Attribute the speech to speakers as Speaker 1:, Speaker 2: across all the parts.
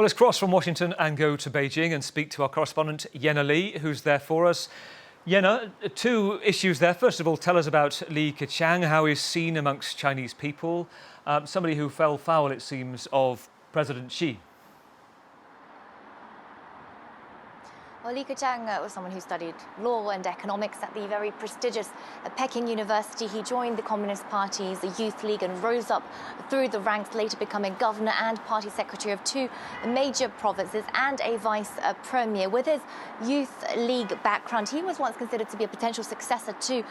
Speaker 1: Well, let's cross from Washington and go to Beijing and speak to our correspondent Yena Lee, who's there for us. Yena, two issues there. First of all, tell us about Li Keqiang, how he's seen amongst Chinese people, somebody who fell foul, it seems, of President Xi.
Speaker 2: Well, Li Keqiang was someone who studied law and economics at the very prestigious Peking University. He joined the Communist Party's Youth League and rose up through the ranks, later becoming governor and party secretary of two major provinces and a vice premier. With his Youth League background, he was once considered to be a potential successor to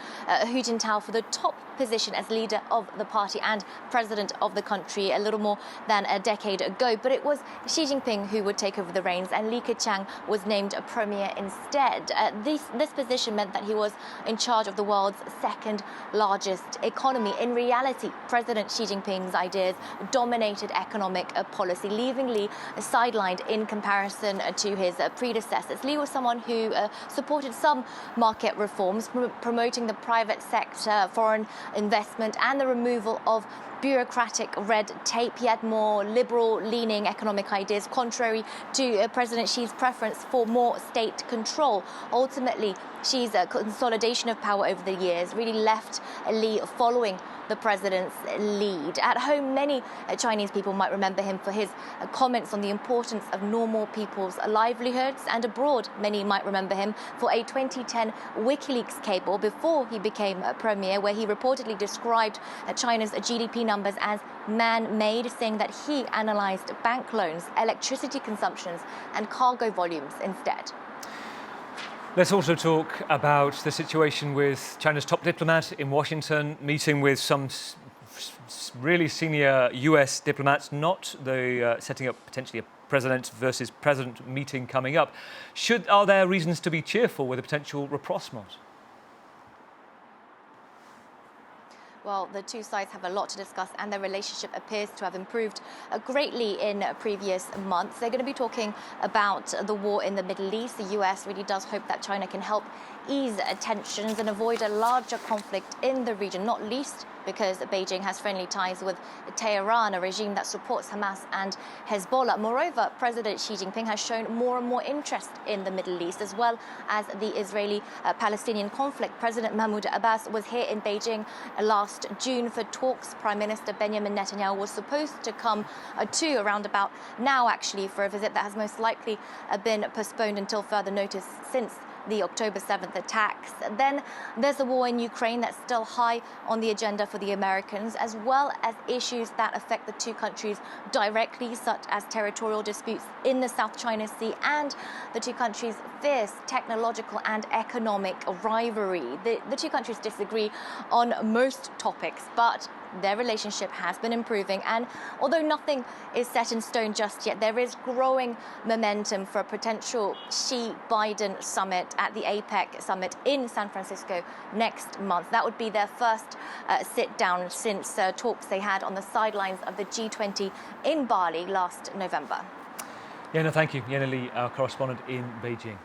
Speaker 2: Hu Jintao for the top position as leader of the party and president of the country a little more than a decade ago. But it was Xi Jinping who would take over the reins, and Li Keqiang was named a premier instead. This position meant that he was in charge of the world's second largest economy. In reality, President Xi Jinping's ideas dominated economic policy, leaving Li sidelined in comparison to his predecessors. Li was someone who supported some market reforms, promoting the private sector, foreign investment, and the removal of bureaucratic red tape. He had more liberal-leaning economic ideas, contrary to President Xi's preference for more state control. Ultimately, Xi's consolidation of power over the years really left Li following the president's lead. At home, many Chinese people might remember him for his comments on the importance of normal people's livelihoods, and abroad, many might remember him for a 2010 WikiLeaks cable before he became premier, where he reportedly described China's GDP numbers as man-made, saying that he analyzed bank loans, electricity consumptions, and cargo volumes instead.
Speaker 1: Let's also talk about the situation with China's top diplomat in Washington, meeting with some really senior US diplomats, not the setting up potentially a president versus president meeting coming up. Are there reasons to be cheerful with a potential rapprochement?
Speaker 2: Well, the two sides have a lot to discuss, and their relationship appears to have improved greatly in previous months. They're going to be talking about the war in the Middle East. The US really does hope that China can help ease tensions and avoid a larger conflict in the region, not least because Beijing has friendly ties with Tehran, a regime that supports Hamas and Hezbollah. Moreover, President Xi Jinping has shown more and more interest in the Middle East, as well as the Israeli-Palestinian conflict. President Mahmoud Abbas was here in Beijing last June for talks. Prime Minister Benjamin Netanyahu was supposed to come to around about now, actually, for a visit that has most likely been postponed until further notice since the October 7th attacks. Then there's the war in Ukraine that's still high on the agenda for the Americans, as well as issues that affect the two countries directly, such as territorial disputes in the South China Sea and the two countries' fierce technological and economic rivalry. The two countries disagree on most topics, but their relationship has been improving, and although nothing is set in stone just yet, there is growing momentum for a potential Xi-Biden summit at the APEC summit in San Francisco next month. That would be their first sit-down since talks they had on the sidelines of the G20 in Bali last November.
Speaker 1: Yena, thank you. Yena Lee, our correspondent in Beijing.